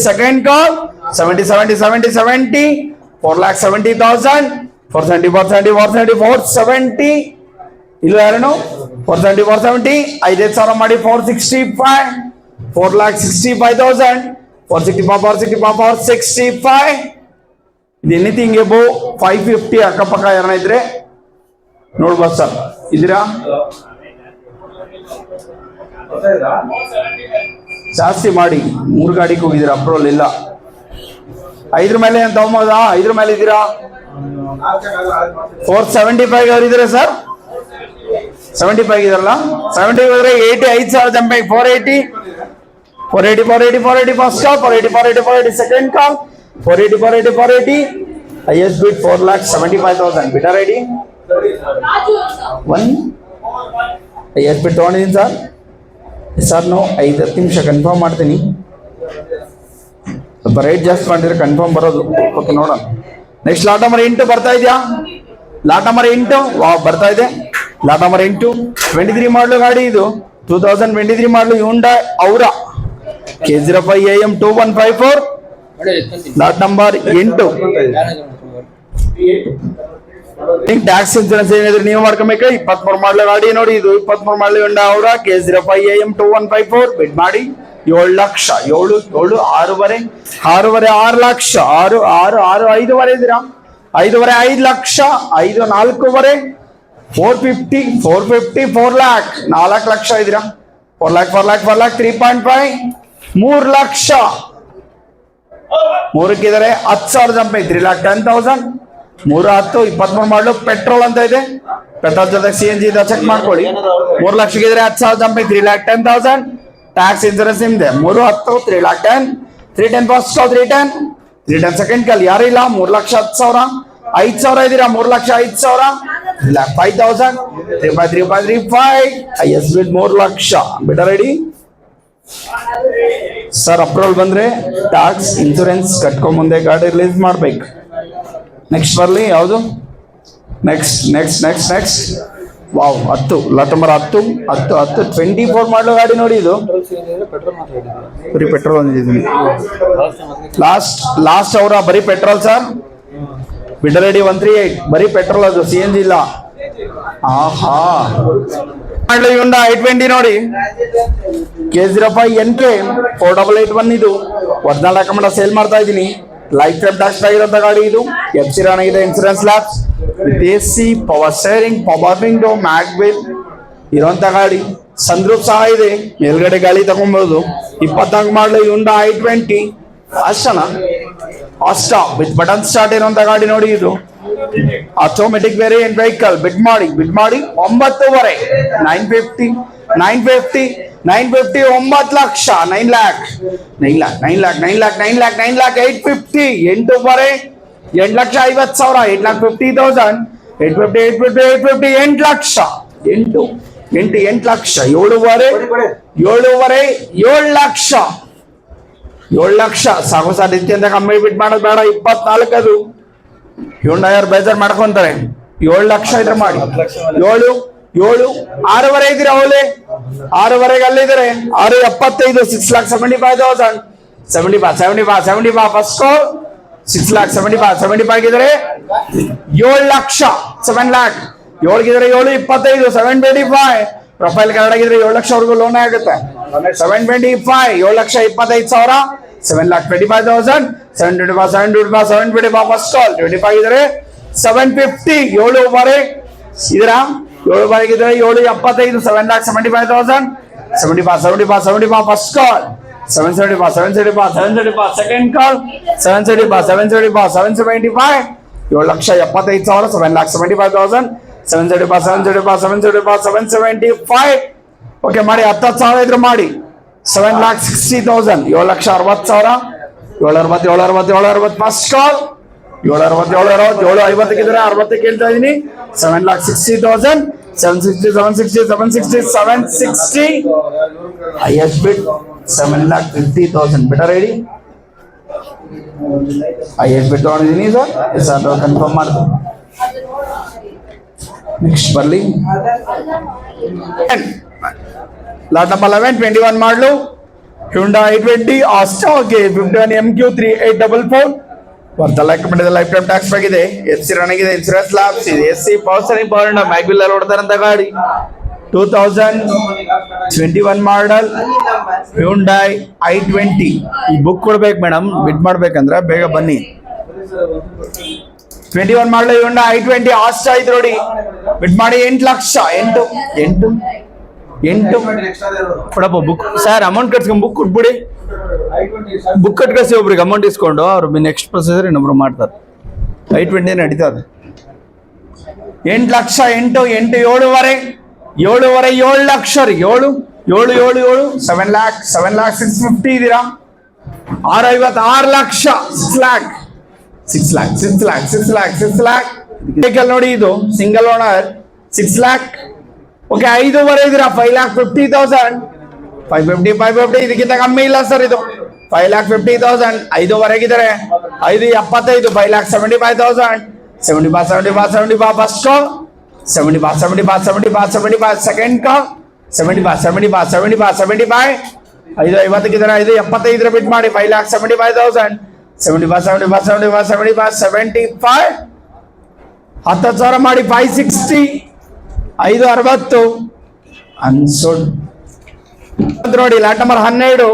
second call, 70, 70, 70, 70, 4,70,000, 470, 470, 470, 470, ಇಲ್ಲೂ ಯಾರೇನು 470, 470, 5,000 ಮಾಡಿ 465, 4,65,000, 465, 465, 465, ಇದು ಎನಿಥಿಂಗ್ ಎಬೋ 550 ಅಕ್ಕಪಕ್ಕ ಯಾರನ್ನ ಇದ್ರೆ ನೋಡ್ಬೋದು ಸರ್. ಇದ್ದೀರಾ? ಜಾಸ್ತಿ ಮಾಡಿ 3 ಗಾಡಿಗೆ ಹೋಗಿದ್ದೀರಾ, ಅಪ್ರೋಲ್ ಇಲ್ಲ. 5 ಮೇಲೆ ಅಂತ ತಗೊಂಬೋದಾ? 5 ಮೇಲೆ ಇದ್ದೀರಾ? 475 ಅವ್ರು ಇದ್ದೀರಾ ಸರ್? 75 ಇದಾರಲ್ಲ, 70 ಹೋದ್ರೆ 80, 5,000 ಜಂಪ್ 480, 480, 480, 480 ಫಸ್ಟ್ ಕಾಲ್, 480, 480, 480 ಸೆಕೆಂಡ್ ಕಾಲ್, 480, 480, 480, highest bid 4,75,000. ಬಿಡ ರೆಡಿ 1 highest bid ತಗೊಂಡಿದ್ದೀನಿ ಸರ್. ಸರ್ ನಾವು 5-10 ನಿಮಿಷ ಕನ್ಫರ್ಮ್ ಮಾಡ್ತೀನಿ. ಸ್ವಲ್ಪ ರೇಟ್ ಜಾಸ್ತಿ ಮಾಡಿದ್ರೆ ಕನ್ಫರ್ಮ್ ಬರೋದು. ಓಕೆ ನೋಡೋಣ. ನೆಕ್ಸ್ಟ್ ಲಾಟ್ ನಂಬರ್ 8 ಬರ್ತಾ ಇದೆಯಾ? ಲಾಟ್ ನಂಬರ್ 8 ಬರ್ತಾ ಇದೆ. ಲಾಟ್ ನಂಬರ್ 8 23 ಮಾಡಲು ಗಾಡಿ ಇದು, 2023 model Hyundai Aura K05AM 2154. Lot number 8. Tax insurance ಏನಿದ್ರೆ ನೀವು ಮಾಡ್ಕೊಬೇಕು. 23 ಮಾಡಲು ಗಾಡಿ ನೋಡಿ, ಇದು 23 ಮಾಡಲು ಹ್ಯುಂಡೈ ಔರಾ K05AM 2154. ಬಿಡ್ ಮಾಡಿ 7 ಲಕ್ಷ, 7 7 6.5 6.5 6 ಲಕ್ಷ, 6 6 6 5.5 ಇದ್ದೀರಾ? 5.5 5 ಲಕ್ಷ, 5 4.5 450 450 4 lakh 4 ಲಕ್ಷ ಇದ್ದೀರಾ? 4 lakh 4 lakh 4 lakh 3.5 3 ಲಕ್ಷ. 3ಕ್ಕೆ ಇದಾರೆ 10,000 ಜಂಪ್ 3,10,000. 3 10 23 ಮಾಡಲು ಪೆಟ್ರೋಲ್ ಅಂತ ಇದೆ. ಪೆಟ್ರೋಲ್ ಜೊತೆ CNG ಇದೆ, ಚೆಕ್ ಮಾಡ್ಕೊಳ್ಳಿ. 3 ಲಕ್ಷಕ್ಕೆ ಇದ್ರೆ 10,000 ಜಂಪ್ 3,10,000. ಟ್ಯಾಕ್ಸ್ ಇನ್ಸೂರೆನ್ಸ್ ನಿಮ್ದೆ. 3 10 3,10,000. 310 ಫಸ್ಟ್ ಕಾಲ್, 310 310 ಸೆಕೆಂಡ್ ಕಾಲ್. ಯಾರು ಇಲ್ಲ? 3,10,000. 5,000 ಇದ್ದೀರಾ? 3,05,000. 5,000. 3,535. highest bid 3 lakh. ಬಿಡ ರೆಡಿ ಸರ್. ಅಪ್ರೂವಲ್ ಬಂದ್ರೆ ಟ್ಯಾಕ್ಸ್ ಇನ್ಸೂರೆನ್ಸ್ ಕಟ್ಕೊಂಡ್ ಮುಂದೆ ಗಾಡಿ ರಿಲೀಸ್ ಮಾಡ್ಬೇಕು. ನೆಕ್ಸ್ಟ್ ಬರ್ಲಿ ಯಾವುದು? Next next next next wow 10 lot number 10 10 10 24 ಮಾಡಲು ಗಾಡಿ ನೋಡಿ. ಇದು ಬರೀ ಪೆಟ್ರೋಲ್ ಅಂದಿದ್ದೀನಿ. ಲಾಸ್ಟ್ ಅವರ ಬರೀ ಪೆಟ್ರೋಲ್ ಸರ್. ಬಿಡ ರೆಡಿ 138 ಬರೀ ಪೆಟ್ರೋಲ್, ಅದು CNG ಇಲ್ಲ. ಆಹಾ ಮಾಡಲು ಹ್ಯುಂಡೈ i20 ನೋಡಿ, K05NK 4881. ಇದು ಒರಿಜಿನಲ್ ಡಾಕ್ಯುಮೆಂಟ್ ಸೇಲ್ ಮಾಡ್ತಾ ಇದ್ದೀನಿ. ಲೈಫ್ ಟೈಮ್ ಟ್ಯಾಕ್ಸ್ ಆಗಿರೋಂಥ ಗಾಡಿ ಇದು. FC ರನ್ ಆಗಿದೆ, insurance lapse with AC, power steering, power window, mag wheel ಇರೋಂಥ ಗಾಡಿ. ಸನ್ರೂಫ್ ಸಹ ಇದೆ, ಮೇಲ್ಗಡೆ ಗಾಳಿ ತಗೊಂಬೋದು. 24 ಮಾಡಲು ಹ್ಯುಂಡೈ i20 ಅಷ್ಟನಾ? ಅಷ್ಟ ವಿತ್ ಬಟನ್ ಸ್ಟಾರ್ಟ್ ಇರೋಂಥ ಗಾಡಿ ನೋಡಿ. ಇದು ಆಟೋಮೆಟಿಕ್ ವೇರಿಯಂಟ್ ವೆಹಿಕಲ್. ಬಿಡ್ ಮಾಡಿ 9.5 950 950 950 9 lakh 9 lakh 9 lakh 9 lakh 9 lakh 9 lakh 9 lakh 850 8.5 8 lakh 50,000 8,50,000 850 850 850 8 lakh 8 8 8 lakh 7.5 7 lakh 7 lakh. ಸಾಕು ಸರ್, ನಿತ್ಯ ಕಮ್ಮಿ ಬಿಟ್ ಮಾಡೋದು ಬೇಡ. 24 ಅದು ಹ್ಯುಂಡೈ ಅವ್ರು ಬೇಜಾರು ಮಾಡ್ಕೊಂತಾರೆ. 7 ಲಕ್ಷ ಇದ್ರೆ ಮಾಡಿ. 7 7 6.5 ಇದ್ದೀರಾ? ಅವಳೆ 6.5 ಅಲ್ಲಿದ್ದಾರೆ. 6.75 6,75,000 75 75 75 ಫಸ್ಟ್ ಕಾಲ್ 6,75 75 ಇದ್ದಾರೆ. 7 ಲಕ್ಷ 7 lakh 7 ಗಿದ್ರೆ 7 25 725. ಪ್ರೊಫೈಲ್ ಕಾರ್ಡ್ ಆಗಿದ್ರೆ 7 ಲಕ್ಷವರೆಗೂ ಲೋನ್ ಆಗುತ್ತೆ. 725 7 ಲಕ್ಷ 25,000 7,25,000 725 725 725 ಫಸ್ಟ್ ಕಾಲ್ 25 ಇದ್ರೆ 750 7.5 ಇದ್ದೀರಾ? 7.5 ಇದ್ರೆ 7.75 7,75,000 75 75 75 ಫಸ್ಟ್ ಕಾಲ್ 775 775 775 ಸೆಕೆಂಡ್ ಕಾಲ್ 775 775 775 7 ಲಕ್ಷ 75,000 7,75,000 775 775 775 775. ಓಕೆ ಮಾಡಿ 10,000 ಇದ್ರೆ ಮಾಡಿ 7,60,000 7 ಲಕ್ಷ 60,000 760 760 ಫಸ್ಟ್ ಕಾಲ್ 760 750 ಇದ್ರೆ 60 ಕೇಳ್ತಾ ಇದೀನಿ. 7,60,000 760 760 760 760 highest bid 7,50,000. better ready highest bid ತಗೊಂಡಿದ್ದೀನಿ ಸರ್. ಕನ್ಫರ್ಮ್ ಮಾಡ್ತೀನಿ. ನೆಕ್ಸ್ಟ್ ಬರ್ಲಿ ಲಾಟ್ ನಂಬರ್ 11 21 ಮಾಡಲು Hyundai i20 Asta okay 51 MQ3 844 worth recommended lifetime tax ಆಗಿದೆ FC ರನ್ ಆಗಿದೆ ಇನ್ಶೂರೆನ್ಸ್ ಲ್ಯಾಬ್ಸ್ ಇದೆ SC power steering power window mag wheel ಅಲ್ಲಿ ಓಡ್ತಾರಂತ ಗಾಡಿ 2021 ಮಾಡಲ್ Hyundai i20 ಈ ಬುಕ್ ಕೊಡ್ಬೇಕು ಮೇಡಮ್ ಬಿಡ್ ಮಾಡ್ಬೇಕಂದ್ರೆ ಬೇಗ ಬನ್ನಿ 21 ಮಾಡಲ್ Hyundai i20 Asta ಇದು ನೋಡಿ ಬಿಡ್ ಮಾಡಿ 8 ಲಕ್ಷ 8 ಕೊಡಪ್ಪ ಬುಕ್ ಸರ್ ಅಮೌಂಟ್ ಕಟ್ಸ್ಕೊಂಡು ಬುಕ್ ಕೊಟ್ಬಿಡಿ ಬುಕ್ ಕಟ್ ಕಳಿಸಿ ಒಬ್ರಿಗೆ ಅಮೌಂಟ್ ಇಸ್ಕೊಂಡು ಅವ್ರು ನೆಕ್ಸ್ಟ್ ಪ್ರೊಸೀಜರ್ ಇನ್ನೊಬ್ರು ಮಾಡ್ತಾರೆ i20 ನಡೀತಾ ಇದೆ 8 ಲಕ್ಷ 8 7.5 7 ಲಕ್ಷ ರೀ 7 7 ಲ್ಯಾಕ್ 650 ಇದೀರಾ 6 ಲಕ್ಷ 6 ಲ್ಯಾಕ್ ವೆಹಿಕಲ್ ನೋಡಿ ಇದು ಸಿಂಗಲ್ ಓನರ್ 6 ಲ್ಯಾಕ್ ಓಕೆ 5.5 ಇದೀರಾ 5,50,000 550 ಇದಕ್ಕಿಂತ ಕಮ್ಮಿ ಇಲ್ಲ ಸರ್ ಇದು 5,50,000 5.5 5.75 5,75,000 75 ಫಸ್ಟ್ ಕಾಲ್ 75 ಸೆಕೆಂಡ್ ಕಾಲ್ 75 5.50 5.75 ಬಿಟ್ ಮಾಡಿ 5,75,000 75 10,000 ಮಾಡಿ 560 560 ಅನ್ಸೋಡ್ ನೋಡಿ ಲಾಟ್ ನಂಬರ್ 12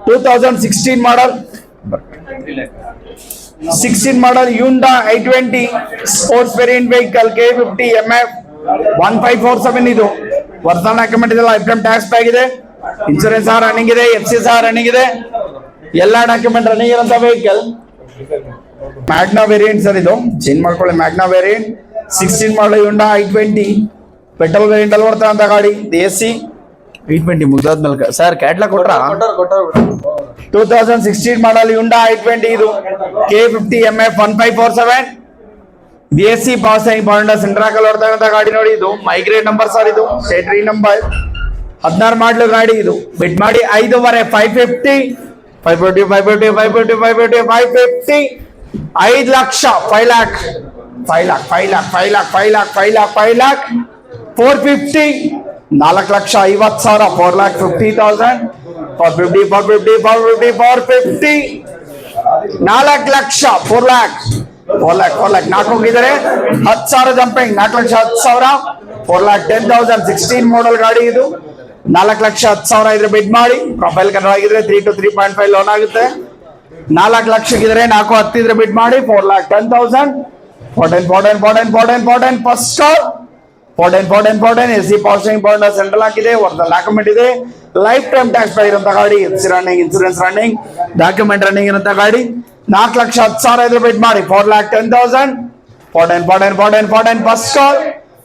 2016 ಮಾಡಲ್ 16 ಮಾಡಲ್ Hyundai i20 sports variant vehicle K50 MF 1547 ಇದು ವರ್ಷ ಡಾಕ್ಯುಮೆಂಟ್ ಇದೆ ಲೈಫ್ ಟೈಮ್ ಟ್ಯಾಕ್ಸ್ ಆಗಿದೆ ಇನ್ಶೂರೆನ್ಸ್ ರನ್ನಿಂಗ್ ಇದೆ FC ರನ್ನಿಂಗ್ ಇದೆ ಎಲ್ಲ ಡಾಕ್ಯುಮೆಂಟ್ ರನ್ನಿಂಗ್ ಇರೋಂಥ ವೆಹಿಕಲ್ ಮ್ಯಾಗ್ನಾ ವೇರಿಯಂಟ್ ಸರ್ ಇದು ಚೇಂಜ್ ಮಾಡ್ಕೊಳ್ಳಿ ಮ್ಯಾಗ್ನಾ ವೇರಿಯಂಟ್ 16 ಮಾಡಲ್ Hyundai i20 ಪೆಟ್ರೋಲ್ ವೇರಿಯಂಟ್ ಅಲ್ಲಿ ಬರ್ತಂತ ಗಾಡಿ AC 820 ಮುಗ್ದಾದ್ಮೇಲೆ ಸರ್ ಕ್ಯಾಟ್ಲಾಗ್ ಕೊಟ್ರ 2016 ಮಾಡಲ್ Hyundai i20 ಇದು K50 MF 1547 DC power steering power window ಸೆಂಟ್ರಾಕ್ ಅಲ್ಲಿ ಓಡ್ತಾ ಗಾಡಿ ನೋಡಿ ಇದು ಮೈಗ್ರೇಟ್ ನಂಬರ್ ಸರ್ ಇದು ಸ್ಟೇಟರಿ ನಂಬರ್ 16 ಮಾಡಲು ಗಾಡಿ ಇದು ಬಿಟ್ ಮಾಡಿ 5.5 550 5 ಲಕ್ಷ 5 ಲ್ಯಾಕ್ 450 4 ಲಕ್ಷ 50,000 4,50,000 450 4 ಲಕ್ಷ 4 ಲ್ಯಾಕ್ 4 ಹೋಗಿದ್ದಾರೆ 10,000 ಜಂಪಿಂಗ್ 4 ಲಕ್ಷ 10,000 4,10,000 16 ಮಾಡಲ್ ಗಾಡಿ ಇದು 4 ಲಕ್ಷ 10,000 ಇದ್ರೆ ಬಿಡ್ ಮಾಡಿ ಪ್ರೊಫೈಲ್ ಕನ್ನಡ ಆಗಿದ್ರೆ 3 to 3.5 ಲೋನ್ ಆಗುತ್ತೆ 4 ಲಕ್ಷಕ್ಕಿದ್ರೆ 4-10 ಇದ್ರೆ ಬಿಡ್ ಮಾಡಿ 4,10,000 14 first call 14 AC power steering power window central ಹಾಕಿದೆ ವರ್ಷ ಡಾಕ್ಯುಮೆಂಟ್ ಇದೆ ಲೈಫ್ ಟೈಮ್ ಟ್ಯಾಕ್ಸ್ ಇರೋಂಥ ಗಾಡಿ FC running insurance running document running ಇರೋಂಥ ಗಾಡಿ 4 ಲಕ್ಷ 10,000 ಇದ್ರೆ ಬಿಡ್ ಮಾಡಿ 4,10,000 14 ಫಸ್ಟ್ ಕಾಲ್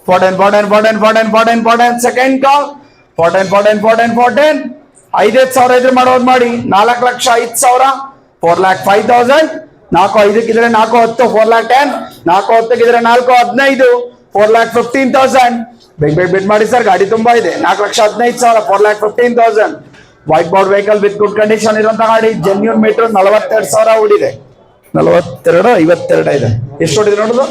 14 ಸೆಕೆಂಡ್ ಕಾಲ್ 14 5,000 ಇದ್ರೆ ಮಾಡೋದು ಮಾಡಿ 4 ಲಕ್ಷ 5,000 4,05,000 4 5 4 10 4 10 4 4,15,000 ಬೇಗ ಬಿಡ್ ಮಾಡಿ ಸರ್ ಗಾಡಿ ತುಂಬಾ ಇದೆ 4,15,000 4,15,000 white board vehicle with good condition ಇರುವಂತ ಗಾಡಿ ಜೆನ್ಯೂನ್ ಮೀಟರ್ 42,000 ಓಡಿದೆ 52 ಇದೆ ಎಷ್ಟು ಓಡಿದೆ ನೋಡುದು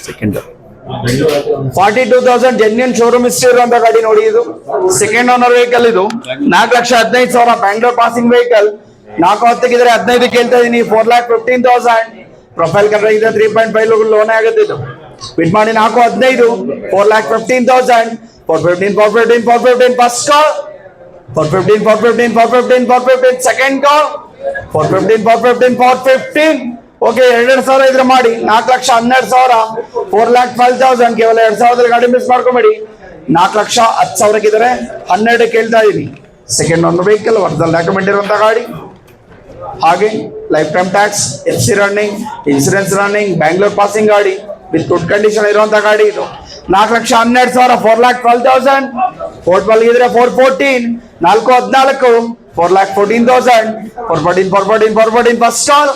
ಸೆಕೆಂಡ್ 42,000 ಜೆನ್ಯೂನ್ ಶೋರೂಮ್ ಹಿಸ್ಟ್ರಿ ಇರುವಂತ ಗಾಡಿ ನೋಡಿ ಇದು ಸೆಕೆಂಡ್ ಓನರ್ ವೆಹಿಕಲ್ ಇದು 4,15,000 ಬ್ಯಾಂಗ್ಳೂರ್ ಪಾಸಿಂಗ್ ವೆಹಿಕಲ್ 4 ಇದ್ರೆ 15 ಕೇಳ್ತಾ ಇದೀನಿ 4,15,000 ಪ್ರೊಫೈಲ್ ಕಲರ್ ಇದೆ 3.5 ಲೋನ್ ಆಗುತ್ತೆ ಇದು ಬಿಟ್ ಮಾಡಿ 4 4,15,000 415 ಫಸ್ಟ್ ಕಾಲ್ 415 ಸೆಕೆಂಡ್ ಕಾಲ್ 415 ಓಕೆ 2,000 ಇದ್ರೆ ಮಾಡಿ 4,12,000 4,12,000 ಕೇವಲ 2,000 ಗಾಡಿ ಮಿಸ್ ಮಾಡ್ಕೊಂಬೇಡಿ 4,10,000 ಇದ್ರೆ 12 ಕೇಳ್ತಾ ಇದೀನಿ ಸೆಕೆಂಡ್ ಓನರ್ ವೆಹಿಕಲ್ ವರ್ಷದಲ್ಲಿ ಡಾಕ್ಯುಮೆಂಟ್ ಇರುವಂತ ಗಾಡಿ ಹಾಗೆ life time tax FC running insurance running Bangalore passing ಗಾಡಿ ವಿತ್ ಗುಡ್ ಕಂಡೀಷನ್ ಇರುವಂತ ಗಾಡಿ ಇದು 4,12,000 4,12,000 412 ಇದ್ರೆ 414 414 4,14,000 ಫಸ್ಟ್ ಕಾಲ್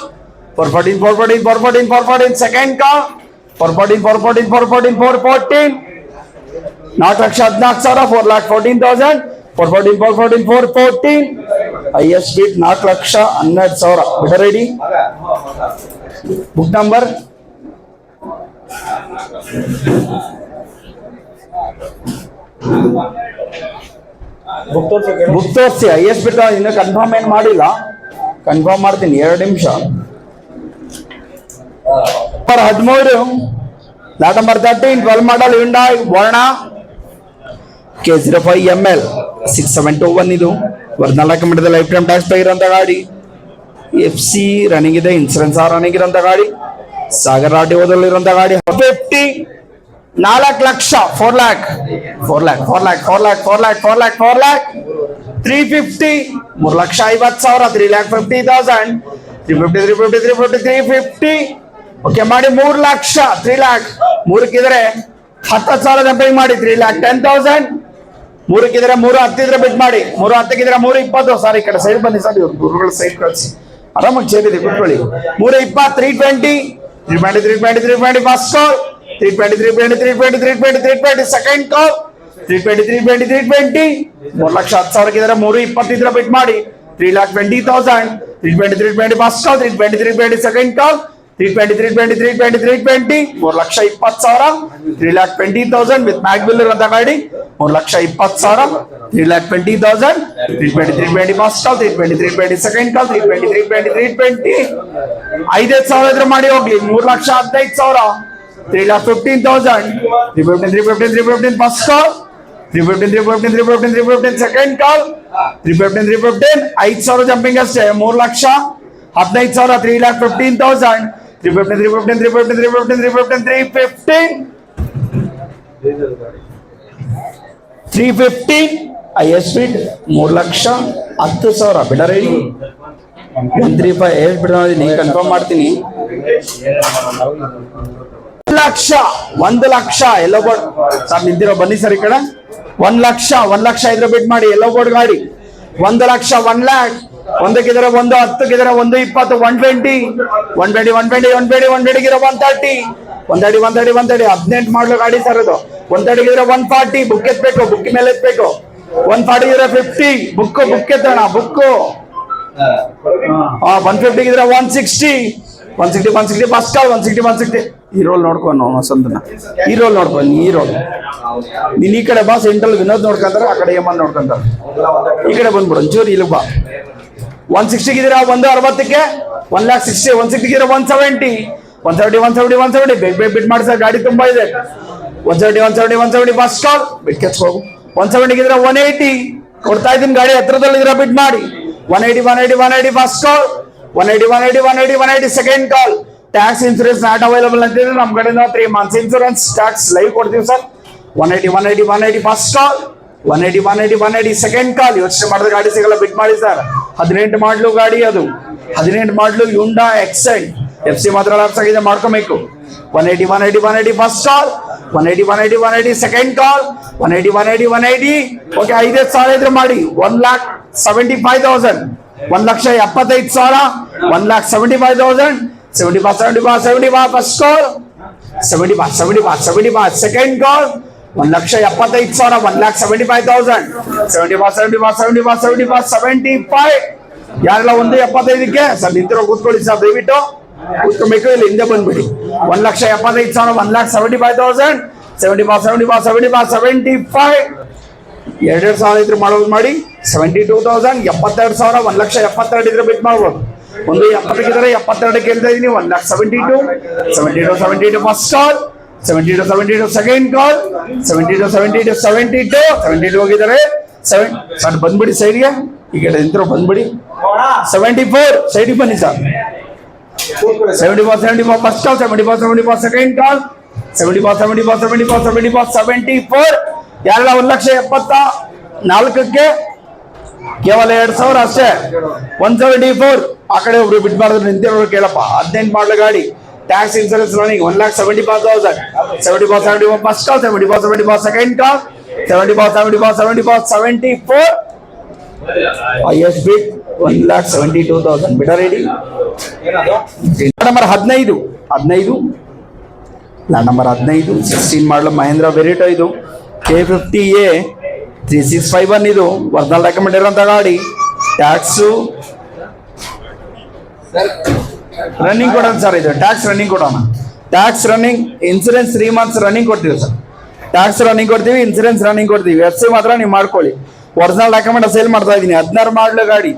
414 ಸೆಕೆಂಡ್ ಕಾಲ್ 414 4,14,000 414 highest bid 4,12,000 bidder ready book number book ತೋರಿಸಿ ಹೈಯೆಸ್ಟ್ ಬಿಟ್ಟು ಇನ್ನು ಕನ್ಫರ್ಮ್ ಏನು ಮಾಡಿಲ್ಲ, ಕನ್ಫರ್ಮ್ ಮಾಡ್ತೀನಿ 2 ನಿಮಿಷ. 13 ಲಾಟ್ ನಂಬರ್ 13 12 ಮಾಡಲ್ Hyundai Verna K05 ML 6721 ಇದು original document life time tax pay ಇರೋಂಥ ಗಾಡಿ. FC ರನ್ನಿಂಗ್ ಇದೆ, ಇನ್ಸೂರೆನ್ಸ್ ರನ್ನಿಂಗ್ ಇರೋಂಥ ಗಾಡಿ, ಸಾಗರ್ RTO ಇರೋಂಥ ಗಾಡಿ. 50 4 ಲಕ್ಷ 4 lakh 350 3,50,000 3,50,000 350 ಓಕೆ ಮಾಡಿ 3 ಲಕ್ಷ 3 lakh 3ಕ್ಕಿದ್ರೆ 10,000 ಜಂಪಿಂಗ್ ಮಾಡಿ 3,10,000 3ಕ್ಕಿದ್ರೆ 3 10 ಬಿಟ್ ಮಾಡಿ 3 10ಕ್ಕಿದ್ರೆ 320 ಸಾರಿ ಈ ಕಡೆ ಸೈಡ್ ಬನ್ನಿ ಸರ್, ಇವ್ರು ಗುರುಗಳ ಸೈಡ್ ಕಳಿಸಿ ಆರಾಮಾಗಿ ಸೇರಿದೆ ಕುತ್ಕೊಳ್ಳಿ. 320 320 first call 320 second call 320 3 lakh 10,000ಕ್ಕಿದ್ರೆ 320 ಬಿಟ್ ಮಾಡಿ 3,20,000 320 first call 320 second call 320 3 lakh 20,000 3,20,000 with ಮ್ಯಾಗ್ ಬಿಲ್ ಇರುವಂತ ಗಾಡಿ 3 lakh 20,000 3,20,000 320 first call 320 second call 320 5,000 ಇದ್ರೆ ಮಾಡಿ ಹೋಗ್ಲಿ 3 lakh 15,000 3,15,000 315 first call 315 second call 315 5,000 jumping ಅಷ್ಟೇ 3 ಲಕ್ಷ 15,000 3,15,000 315 ಹೈಯೆಸ್ಟ್ ಬಿಡ್ 3 ಲಕ್ಷ 10,000 ಬಿಡ ರೆಡಿ 135 ಎಷ್ಟು ಬಿಡ ನೀವು ಕನ್ಫರ್ಮ್ ಮಾಡ್ತೀನಿ. 1 ಲಕ್ಷ ಎಲ್ಲೋ ಬೋರ್ಡ್ ಸರ್ ನಿಂತಿರೋ ಬನ್ನಿ ಸರ್ ಈ ಕಡೆ 1 ಲಕ್ಷ ಇದ್ರೆ ಬಿಡ್ ಮಾಡಿ ಎಲ್ಲೋ ಬೋರ್ಡ್ ಗಾಡಿ 1 ಲಕ್ಷ 1 lakh 1ಕ್ಕಿದ್ರೆ 1 10ಕ್ಕಿದ್ರೆ 120 120 120ಗಿದ್ರೆ 130 18 ಮಾಡಲು ಗಾಡಿ ಸರ್ ಅದು 130ಗಿದ್ರೆ 140 ಬುಕ್ ಎತ್ಬೇಕು, ಬುಕ್ ಮೇಲೆ ಎತ್ಬೇಕು 140ಗಿದ್ರೆ 50 ಬುಕ್ ಎತ್ತೋಣ ಬುಕ್ 150ಗಿದ್ರೆ 160 ಫಸ್ಟ್ ಕಾಲ್ 160 ಈ ರೋಲ್ ನೋಡ್ಕೊಂಡು ವಸಂತನ ಈ ರೋಲ್ ನೋಡ್ಕೊಂಡು ಈ ರೋಲ್ ನೀನ್ ಈ ಕಡೆ ಬಾ ಸೆಂಟ್ರಲ್ ವಿನೋದ್ ನೋಡ್ಕೊಂತಾರೆ, ಆ ಕಡೆ ಹೇಮಂತ್ ನೋಡ್ಕೊಂತಾರೆ, ಈ ಕಡೆ ಬಂದ್ಬಿಡು ಒಂಚೂರು ಇಲ್ಲಿ ಬಾ 160ಗಿದ್ರೆ 160ಕ್ಕೆ 1,60,000 160ಗಿದ್ರೆ 170 ಬೇಗ ಬಿಟ್ ಮಾಡಿ ಸರ್ ಗಾಡಿ ತುಂಬಾ ಇದೆ 170 ಫಸ್ಟ್ ಕಾಲ್ ಬಿಟ್ ಕೆಚ್ಕೋಗು 170ಗಿದ್ರೆ 180 ಕೊಡ್ತಾ ಇದ್ದೀನಿ ಗಾಡಿ ಹತ್ರದಲ್ಲಿದ್ರೆ ಬಿಟ್ ಮಾಡಿ 180 first call 180 second call tax insurance not available ಅಂತಿದ್ರೆ ನಮ್ಮ ಕಡೆಯಿಂದ 3 months ಇನ್ಸೂರೆನ್ಸ್ ಟ್ಯಾಕ್ಸ್ ಲೈವ್ ಕೊಡ್ತೀವಿ ಸರ್ 180 ಫಸ್ಟ್ ಕಾಲ್ 180 ಸೆಕೆಂಡ್ ಕಾಲ್ ಯೋಚನೆ ಮಾಡಿದ್ರೆ ಗಾಡಿ ಸಿಗಲ್ಲ ಬಿಟ್ ಮಾಡಿ ಸರ್ 18 ಮಾಡಲು ಗಾಡಿ ಅದು 18 ಮಾಡಲು Hyundai Accent FC ಮಾತ್ರ ಲ್ಯಾಪ್ಸ್ ಆಗಿದೆ ಮಾಡ್ಕೋಬೇಕು 180 ಫಸ್ಟ್ ಕಾಲ್ 180 ಸೆಕೆಂಡ್ ಕಾಲ್ 180 ಓಕೆ 5,000 ಇದ್ರೆ ಮಾಡಿ 1,75,000 1,75,000 1,75,000 75 ಫಸ್ಟ್ ಕಾಲ್ 75 ಸೆಕೆಂಡ್ ಕಾಲ್ 1,75,000 1,75,000 ಯಾರೆಲ್ಲ 175ಕ್ಕೆ ಸರ್ ನಿಂತಿರೋ ಕೂತ್ಕೊಳ್ಳಿ ಸರ್ ದಯವಿಟ್ಟು ಕೂತ್ಕೊಬೇಕು, ಇಲ್ಲಿ ಹಿಂದೆ ಬಂದ್ಬಿಡಿ 1,75,000 1,75,000 75 2,000 ಇದ್ರೆ ಮಾಡೋದು ಮಾಡಿ 72,000 72,000 1,72,000 ಇದ್ರೆ ಬಿಟ್ ಮಾಡ್ಬೋದು 170ಗಿದ್ರೆ 72 ಕೇಳ್ತಾ ಇದೀನಿ 1,72 ಫಸ್ಟ್ ಕಾಲ್ 72 ಸೆಕೆಂಡ್ ಕಾಲ್ 72 ಹೋಗಿದ್ದಾರೆ ಸರ್ ಬಂದ್ಬಿಡಿ ಸೈಡ್ಗೆ ಈ ಕಡೆ ನಿಂತಿರೋ ಬಂದ್ಬಿಡಿ 74 ಸೈಡ್ಗೆ ಬನ್ನಿ sir 74 first call 74 second call 74 ಯಾರೆಲ್ಲ 1,74,000ಕ್ಕೆ ಕೇವಲ 2,000 ಅಷ್ಟೇ 174 ಆ ಕಡೆ ಒಬ್ರು ಬಿಟ್ ಮಾಡಿದ್ರೆ ನಿಂತಿರೋರು ಕೇಳಪ್ಪ 18 ಮಾಡಲ ಗಾಡಿ tax insurance running 1,75,000 74 first call 74 second call 74 highest bid 1,72,000 ಬಿಡ ರೆಡಿ. ನಂಬರ್ 15 16 ಮಾಡಲು ಮಹೇಂದ್ರ ವೆರಿಟೋ ಇದು K50A 3651 ಇದು ಒರಿಜಿನಲ್ ಡಾಕ್ಯುಮೆಂಟ್ ಇರೋಂಥ ಗಾಡಿ ಟ್ಯಾಕ್ಸು ರನ್ನಿಂಗ್ ಕೊಡೋಣ ಸರ್ ಇದು ಟ್ಯಾಕ್ಸ್ ರನ್ನಿಂಗ್ ಕೊಡೋಣ tax running insurance 3 months running ಕೊಡ್ತೀವಿ ಸರ್ ಟ್ಯಾಕ್ಸ್ ರನ್ನಿಂಗ್ ಕೊಡ್ತೀವಿ, ಇನ್ಸೂರೆನ್ಸ್ ರನ್ನಿಂಗ್ ಕೊಡ್ತೀವಿ. FC ಮಾತ್ರ ನೀವು ಮಾಡ್ಕೊಳ್ಳಿ. ಒರಿಜಿನಲ್ ಡಾಕ್ಯುಮೆಂಟ್ ಸೇಲ್ ಮಾಡ್ತಾ ಇದೀನಿ. 16 ಮಾಡಲು ಗಾಡಿ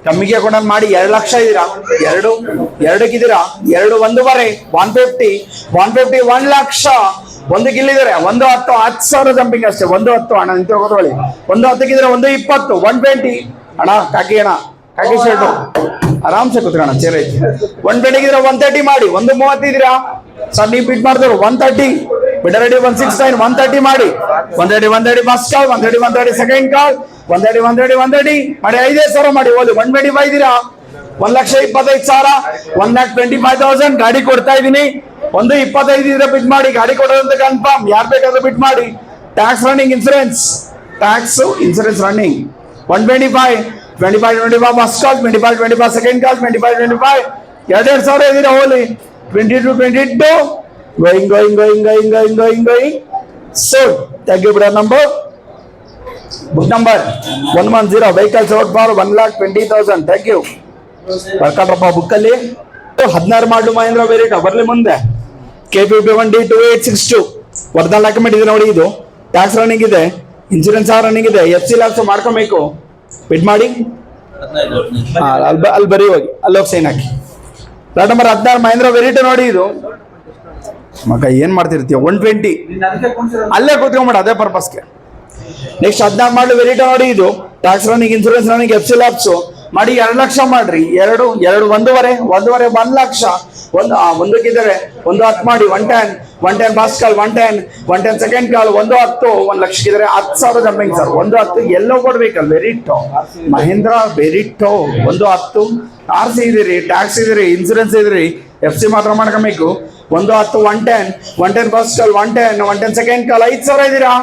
ಕಮ್ಮಿಗೆ ಕೊಂಡಲ್ಲಿ ಮಾಡಿ 2 ಲಕ್ಷ ಇದೀರಾ, ಎರಡಕ್ಕಿದ್ದೀರಾ, 1.5 150 1 ಲಕ್ಷ. ಒಂದಕ್ಕೆ ಇಲ್ಲಿದ್ದಾರೆ 10,000 ಜಂಪಿಂಗ್ ಅಷ್ಟೇ. 10 ಅಣ್ಣ ನಿಂತು ಹೋಗೋದ್ರೊಳಿ 10 120 120 ಅಣ್ಣ ಕಾಕಿ ಶರ್ಟು ಆರಾಮ್ಸೆ ಕೂತ್ಕೋಣ, ಚೇರ್ ಐತಿ. 120 130 ಮಾಡಿ. 130 ಇದೀರಾ ಸರ್, ನೀವು ಬಿಟ್ ಮಾಡಿದ್ರು 130 ಬಿಡ ರೆಡಿ. 169 130 ಮಾಡಿ. 130 ಫಸ್ಟ್ ಕಾಲ್, 130 ಸೆಕೆಂಡ್ ಕಾಲ್, 130 ಮಾಡಿ. 5,000 ಮಾಡಿ. ಹೋಗಿ 125 ಇದೀರಾ, 1,25,000 1,25,000 ಗಾಡಿ ಕೊಡ್ತಾ ಇದೀನಿ. 125 ಇದ್ರೆ ಬಿಟ್ ಮಾಡಿ. ಗಾಡಿ ಕೊಡೋದಂತ ಕನ್ಫರ್ಮ್. ಯಾರು ಬೇಕಾದ್ರೂ ಬಿಟ್ ಮಾಡಿ. Tax running, insurance running. 125 first call, 25 second ಕಾಲ್, 25 2,000 ಇದೀರಾ. ಹೋಲಿ 22 going. So thank you brother. Book number 110. Vehicle sold for 1,20,000. Thank you. ಬರ್ಕಟ್ರಪ್ಪ ಬುಕ್ಕಲ್ಲಿ 16 ಮಾಡಲು ಮಹೇಂದ್ರ ವೇರಿಯಂಟ್ ಬರ್ಲಿ ಮುಂದೆ. K51D 2862 ಒರಿಜಿನಲ್ ಡಾಕ್ಯುಮೆಂಟ್ ಇದೆ ನೋಡಿ. ಇದು ಟ್ಯಾಕ್ಸ್ ರನ್ನಿಂಗ್ ಇದೆ, ಇನ್ಸೂರೆನ್ಸ್ ರನ್ನಿಂಗ್ ಇದೆ. FC ಲಾಕ್ಸ್ ಮಾಡ್ಕೊಬೇಕು. ಬಿಟ್ ಮಾಡಿ ಅಲ್ಲಿ ಬರೀ ಹೋಗಿ ಅಲ್ಲಿ ಹೋಗಿ ಸೈನ್ ಹಾಕಿ. ಪ್ಲಾಟ್ ನಂಬರ್ 16 ಮಹೇಂದ್ರ ವೇರಿಯಂಟ್ ನೋಡಿ. ಇದು ಮಗ ಏನ್ ಮಾಡ್ತಿರ್ತೀಯ 120 ಅಲ್ಲೇ ಕೂತ್ಕೊಂಡ್ಬೇಡ, ಅದೇ ಪರ್ಪಸ್ಗೆ. ನೆಕ್ಸ್ಟ್ 16 ಮಾಡಲು ವೆರಿಟಾ ನೋಡಿ. ಇದು tax running, insurance running, FC lapse ಮಾಡಿ. 2 ಲಕ್ಷ ಮಾಡ್ರಿ. 1.5 1 ಲಕ್ಷ. ಒಂದಕ್ಕಿದ್ದಾರೆ 110 ಮಾಡಿ. 110 ಫಸ್ಟ್ ಕಾಲ್, 110 ಸೆಕೆಂಡ್ ಕಾಲ್, 110 1 ಲಕ್ಷಕ್ಕಿದ್ದಾರೆ. 10,000 ಜಂಪಿಂಗ್ ಸರ್. 110 ಎಲ್ಲೋ ಕೊಡ್ಬೇಕಲ್ಲ. ವೆರಿಟೋ ಮಹೇಂದ್ರ ವೆರಿಟೋ 110 RC ಇದೀರಿ, ಟ್ಯಾಕ್ಸ್ ಇದೀರಿ, ಇನ್ಸೂರೆನ್ಸ್ ಇದೀರಿ, FC ಮಾತ್ರ ಮಾಡ್ಕೊಬೇಕು. 110 110 ಫಸ್ಟ್ ಕಾಲ್, 110 ಸೆಕೆಂಡ್ ಕಾಲ್. 5,000 ಇದೀರಾ,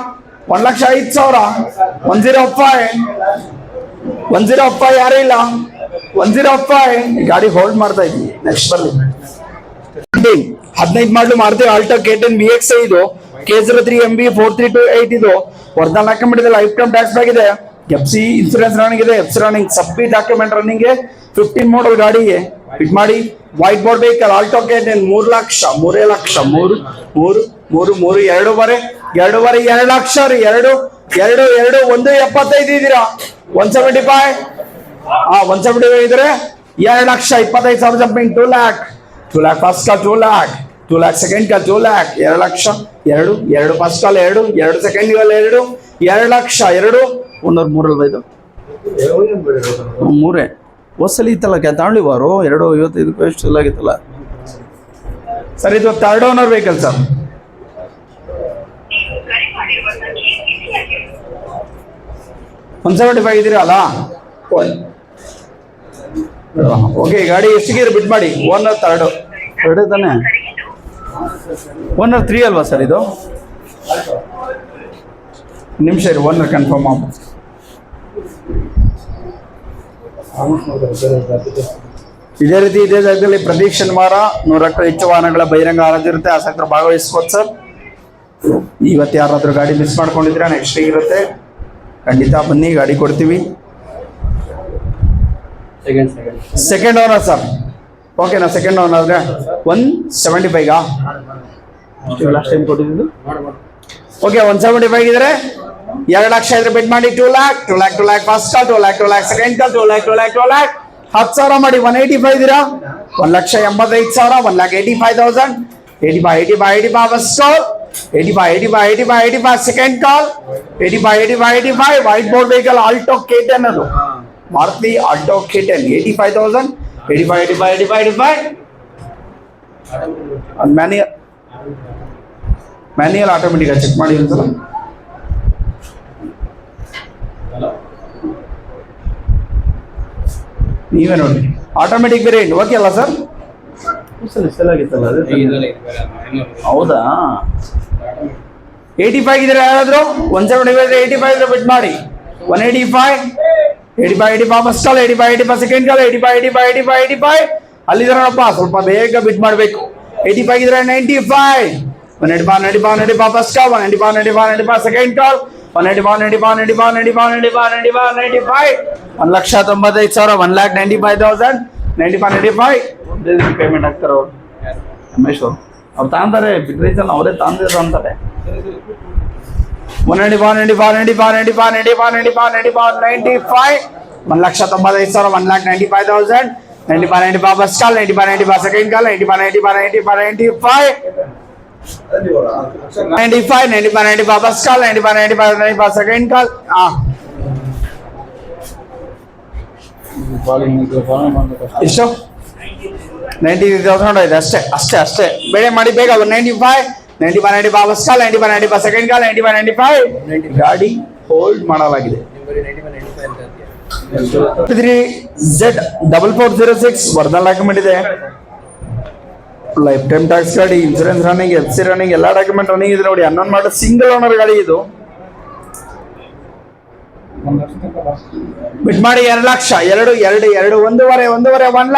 1,05,000 105 ಯಾರು ಇಲ್ಲ. 105 ಗಾಡಿ ಹೋಲ್ಡ್ ಮಾಡ್ತಾ ಇದ್ವಿ. ನೆಕ್ಸ್ಟ್ ಬರ್ಲಿ 15 ಮಾಡಲು ಮಾಡ್ತೀವಿ. ಆಲ್ಟೋ K10 BX ಇದು K03 MB 4328 ಇದು ಒರಿಜಿನಲ್ ಡಾಕ್ಯುಮೆಂಟ್ ಇದೆ. ಲೈಫ್ ಟೈಮ್ ಟ್ಯಾಕ್ಸ್ ಬ್ಯಾಕ್ ಇದೆ. FC ಇನ್ಸೂರೆನ್ಸ್ ರನ್ನಿಂಗ್ ಇದೆ. FC ರನ್ನಿಂಗ್ ಸಬ್ಬಿ ಡಾಕ್ಯುಮೆಂಟ್ ರನ್ನಿಂಗ್. 15 ಮಾಡಲ್ ಗಾಡಿಗೆ ಫಿಟ್ ಮಾಡಿ. White board vehicle Alto K10 3 lakh 3 lakh 3 2.5 2 lakh ರೀ. 2 175 ಇದೀರಾ. 175 175 ಇದ್ರೆ 2,25,000 jumping. 2 lakh first call, 2 lakh second call, 2 lakh 2 lakh. 2 first call, 2 second call, 2 lakh. 103 ಇದು 3 ಹೊಸಲಿ ಇತ್ತಲ್ಲ ತಾಂಡ್ಲಿವಾರು 2.55 ಎಷ್ಟು ಆಗಿತ್ತಲ್ಲ ಸರ್. ಇದು 3rd ಓನರ್ ವೆಹಿಕಲ್ ಸರ್. $175 ಇದೀರಲ್ಲ. ಓಕೆ, ಗಾಡಿ ಎಷ್ಟಿಗೆ ಬಿಟ್ ಮಾಡಿ. ಓನರ್ 3rd ತಾನೆ. ಓನರ್ 3 ಅಲ್ವಾ ಸರ್? ಇದು ನಿಮಿಷ ಇರಿ, ಓನರ್ ಕನ್ಫರ್ಮ್ ಆಗ್ಬೋದು. ಇದೇ ರೀತಿ ಇದೇ ಜಾಗದಲ್ಲಿ ಪ್ರತಿ ಶನಿವಾರ 100ಕ್ಕೂ ಹೆಚ್ಚು ವಾಹನಗಳ ಬಹಿರಂಗ ಹರಾಜಿರುತ್ತೆ. ಆಸಕ್ತರು ಭಾಗವಹಿಸ್ಬೋದು ಸರ್. ಇವತ್ತು ಯಾರಾದ್ರೂ ಗಾಡಿ ಮಿಸ್ ಮಾಡ್ಕೊಂಡಿದ್ರೆ ನೆಕ್ಸ್ಟ್ ಇರುತ್ತೆ, ಖಂಡಿತ ಬನ್ನಿ, ಗಾಡಿ ಕೊಡ್ತೀವಿ. Second owner sir. ಓಕೆನಾ? ಸೆಕೆಂಡ್ ಓನರ್ ಆದ್ರೆ 175 ಲಾಸ್ಟ್ ಟೈಮ್ ಕೊಟ್ಟಿದ್ದು. ಓಕೆ, 175 ಇದ್ರೆ 2 ಲಕ್ಷ ಇದ್ರೆ ಬಿಟ್ ಮಾಡಿ. 2 lakh first call, 2 lakh second call, 2 lakh 10,000 ಮಾಡಿ. 185 ಇದೀರಾ. 1,85,000 1,85,000 85 first call, 85 second call, 85 white board vehicle Alto K10 ಅದು Maruti Alto K10 85,000 85 manual automatic check ಮಾಡಿ ಒಂದ್ಸಲ. ನೀವೇ ನೋಡಿ ಆಟೋಮೆಟಿಕ್ ವೇರಿಯಂಟ್. ಓಕೆ ಅಲ್ಲ ಸರ್? ಹೌದಾ? 85 ಇದ್ರೆ ಯಾರಾದ್ರು 175 85 ಇದ್ರೆ ಬಿಟ್ ಮಾಡಿ. 185 ಫಸ್ಟ್ ಕಾಲ್, 85 ಸೆಕೆಂಡ್ ಕಾಲ್, 85 ಅಲ್ಲಿದ್ದಾರಪ್ಪ. ಸ್ವಲ್ಪ ಬೇಗ ಬಿಟ್ ಮಾಡಬೇಕು. 85 ಇದ್ರೆ 95 195 ಫಸ್ಟ್ ಕಾಲ್, 195 ಸೆಕೆಂಡ್ ಕಾಲ್, 195 1,95,000 1,95,000 95 ಪೇಮೆಂಟ್ ಆಗ್ತಾರೆ ಅವ್ರು. ರಮೇಶ್ ಅವ್ರು ತಾಂತಾರೆ ಬಿಟ್ರೈಸಲ್ಲಿ ಅವರೇ ತಾಂದಿರ ಅಂತಾರೆ. 1,95,000, 1,95,000, 95 first call, 95 second call, 95 first call, 95 second call. ಎಷ್ಟು 93,000 ಇದೆ ಅಷ್ಟೇ ಬೇರೆ ಮಾಡಿ ಬೇಗ. 95 first call, 95 second call, 95 ಗಾಡಿ ಹೋಲ್ಡ್ ಮಾಡಲಾಗಿದೆ. 3Z4406 ವರ್ಧನ್ ಡಾಕ್ಯುಮೆಂಟ್ ಇದೆ. ಲೈಫ್ ಟೈಮ್ ಟ್ಯಾಕ್ಸ್ ಗಾಡಿ, ಇನ್ಸೂರೆನ್ಸ್ ರನ್ನಿಂಗ್, FC ರನ್ನಿಂಗ್, ಎಲ್ಲ ಡಾಕ್ಯುಮೆಂಟ್ ರನ್ನಿಂಗ್ ಇದೆ ನೋಡಿ. 11 ಮಾಡಲ್ ಸಿಂಗಲ್ ಓನರ್ ಗಾಡಿ ಇದು. ಬಿಟ್ ಮಾಡಿ 2 lakh, 1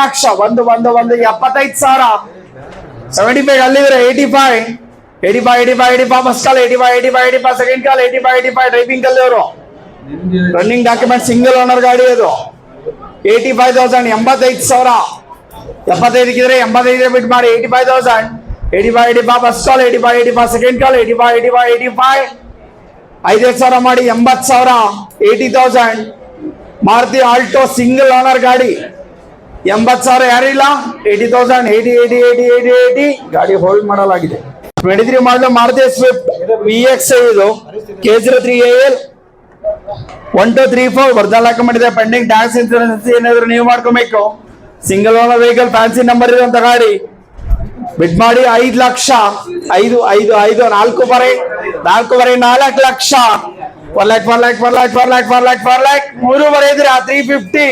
lakh, 75,000, 75 ಅಲ್ಲಿದ್ರೆ 85 first call, 85 second call, 85 driving ಅಲ್ಲಿ ಅವರು. ರನ್ನಿಂಗ್ ಡಾಕ್ಯುಮೆಂಟ್ ಸಿಂಗಲ್ ಓನರ್ ಗಾಡಿ ಅದು. 85,000, 75,000, 75 85 ಬಿಟ್ ಮಾಡಿ 85,000, 85 ಫಸ್ಟ್ ಕಾಲ್, 85 ಸೆಕೆಂಡ್ ಕಾಲ್, 85 5,000 ಮಾಡಿ 80,000, 80,000. ಮಾರುತಿ ಆಲ್ಟೋ ಸಿಂಗಲ್ ಓನರ್ ಗಾಡಿ 80,000 ಯಾರಿಲ್ಲ. 80,000, 80 ಗಾಡಿ ಹೋಲ್ಡ್ ಮಾಡಲಾಗಿದೆ. 23 ಮಾಡಲು ಮಾರುತಿ ಸ್ವಿಫ್ಟ್ VXI ಇದು. K03AL 1234 ವರ್ಧನ್ ಡಾಕ್ಯುಮೆಂಟ್ ಇದೆ. ಪೆಂಡಿಂಗ್ ಟ್ಯಾಕ್ಸ್, ಇನ್ಸೂರೆನ್ಸ್ ಏನಾದ್ರು ನೀವು ಮಾಡ್ಕೋಬೇಕು. Single owner vehicle, fancy number ಇರುವಂತ ಗಾಡಿ. ಬಿಡ್ ಮಾಡಿ 5 ಲಕ್ಷ, 5 4 ಲಕ್ಷ, 4 lakh, 3 ಇದ್ರೆ 350,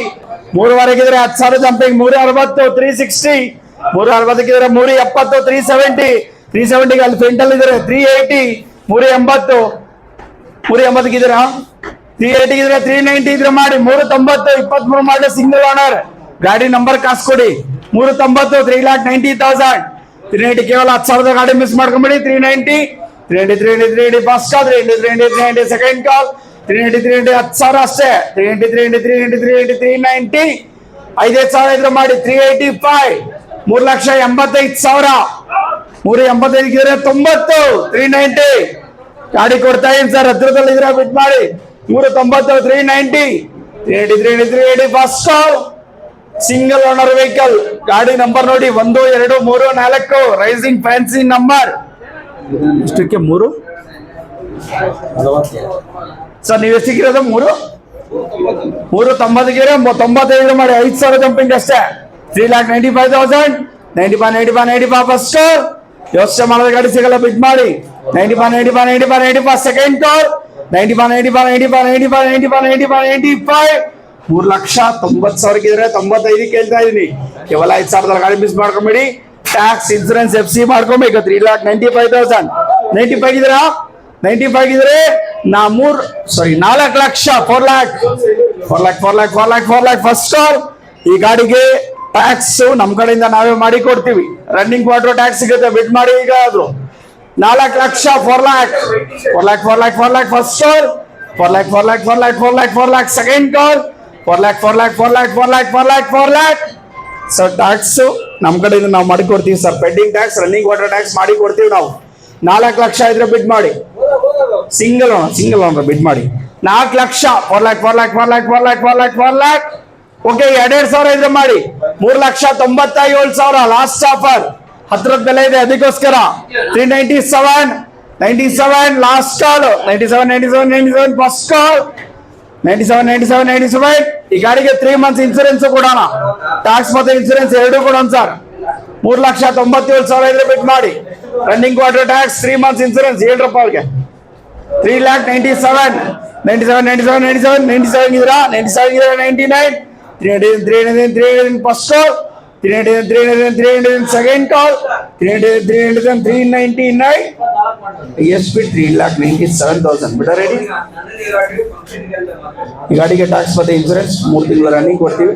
3 10,000 ಜಂಪಿಂಗ್, 360, 360, 360 370, 370 ಅಲ್ಲಿ ಫ್ರಂಟಲ್ ಇದ್ರೆ 380, 380, 380 ಇದ್ರೆ 390 ಇದ್ರೆ ಮಾಡಿ 390, 23 ಮಾಡಿ ಸಿಂಗಲ್ ಓನರ್ ಗಾಡಿ ನಂಬರ್ ಕಾಸು ಕೊಡಿ. 390, 3,90,000, 390 ಕೇವಲ 10,000 ಗಾಡಿ ಮಿಸ್ ಮಾಡ್ಕೊಂಬಿಡಿ. 390 ಫಸ್ಟ್ ಕಾಲ್, 390 ಸೆಕೆಂಡ್ ಕಾಲ್, 390 10,000 ಅಷ್ಟೇ. 390 5,000 ಇದ್ರೆ ಮಾಡಿ 385, 3,85,000, 385 ಇದ್ರೆ 90, 390 ಗಾಡಿ ಕೊಡ್ತಾ ಇದೀನಿ ಸರ್. ಹತ್ರದಲ್ಲಿ ಇದ್ರೆ ಬಿಟ್ ಮಾಡಿ 390, 390 first call, single owner vehicle ಗಾಡಿ ನಂಬರ್ ನೋಡಿ 1 2 3 4 ರೈಸಿಂಗ್ ಫ್ಯಾನ್ಸಿ ನಂಬರ್. ಇಷ್ಟಕ್ಕೆ 3 ಸರ್ ನೀವು ಎಷ್ಟಿಗಿರೋದು? 390 95 ಮಾಡಿ 5,000 ಜಂಪಿಂಗ್ ಅಷ್ಟೇ. 3,95,000, 95 ಫಸ್ಟ್ ಕಾಲ್. ಯೋಚನೆ ಮಾಡೋದ ಗಾಡಿ ಸಿಗಲ್ಲ, ಬಿಟ್ ಮಾಡಿ 95 ಸೆಕೆಂಡ್ ಕಾಲ್, 95 3,90,000 ಇದ್ರೆ 95 ಕೇಳ್ತಾ ಇದೀನಿ. ಕೇವಲ 5,000 ಗಾಡಿ ಮಿಸ್ ಮಾಡ್ಕೊಂಬೇಡಿ. ಟ್ಯಾಕ್ಸ್, ಇನ್ಸೂರೆನ್ಸ್, FC ಮಾಡ್ಕೊಬೇಕು. 3,95,000, 95 ಇದ್ದೀರಾ? 95 ಇದ್ರೆ 4 ಲಕ್ಷ, 4 lakh ಫಸ್ಟ್ ಕಾಲ್. ಈ ಗಾಡಿಗೆ ಟ್ಯಾಕ್ಸ್ ನಮ್ ಕಡೆಯಿಂದ ನಾವೇ ಮಾಡಿ ಕೊಡ್ತೀವಿ. ರನ್ನಿಂಗ್ ಕ್ವಾರ್ಟರ್ ಟ್ಯಾಕ್ಸ್ ಸಿಗುತ್ತೆ. ಬಿಟ್ ಮಾಡಿ ಈಗ ಆದ್ರು 4 ಲಕ್ಷ, 4 lakh ಫಸ್ಟ್ ಕಾಲ್, 4 lakh ಸೆಕೆಂಡ್ ಕಾಲ್, 4 lakh. ಸರ್ ಟ್ಯಾಕ್ಸ್ ನಮ್ ಕಡೆಯಿಂದ ನಾವು ಮಾಡಿ ಕೊಡ್ತೀವಿ sir. Pending tax, running water tax ಮಾಡಿ ಕೊಡ್ತೀವಿ ನಾವು. 4 ಲಕ್ಷ ಇದ್ರೆ ಬಿಡ್ ಮಾಡಿ. ಸಿಂಗಲ್ ಓನರ್ ಬಿಡ್ ಮಾಡಿ 4 ಲಕ್ಷ, 4 lakh. ಓಕೆ, 2,000 ಇದ್ರೆ ಮಾಡಿ 3,97,000 ಲಾಸ್ಟ್ ಆಫರ್. ಹತ್ರದ ಬೆಲೆ ಇದೆ, ಅದಕ್ಕೋಸ್ಕರ 397 ಲಾಸ್ಟ್ ಕಾಲ್, 97 ಫಸ್ಟ್ ಕಾಲ್, 97 ಈ ಗಾಡಿಗೆ 3 months ಇನ್ಸೂರೆನ್ಸ್ ಕೊಡೋಣ. ಟ್ಯಾಕ್ಸ್ ಮತ್ತೆ ಇನ್ಸೂರೆನ್ಸ್ ಎರಡೂ ಕೊಡೋಣ ಸರ್. 3,97,000 ಇದ್ರೆ ಬಿಟ್ ಮಾಡಿ. Running quarter tax, 3 months insurance 7 ರೂಪಾಯಿಗೆ. 3,97,000 ಇದ್ರ 99 300 ಫಸ್ಟ್ ಕಾಲ್, 300 ಸೆಕೆಂಡ್ ಕಾಲ್, 399 SP 3,97,000 ಬಿಡ ರೆಡಿ. ಈ ಗಾಡಿಗೆ ಟ್ಯಾಕ್ಸ್ ಮತ್ತೆ ಇನ್ಸೂರೆನ್ಸ್ 3 ತಿಂಗಳ ರನ್ನಿಂಗ್ ಕೊಡ್ತೀವಿ.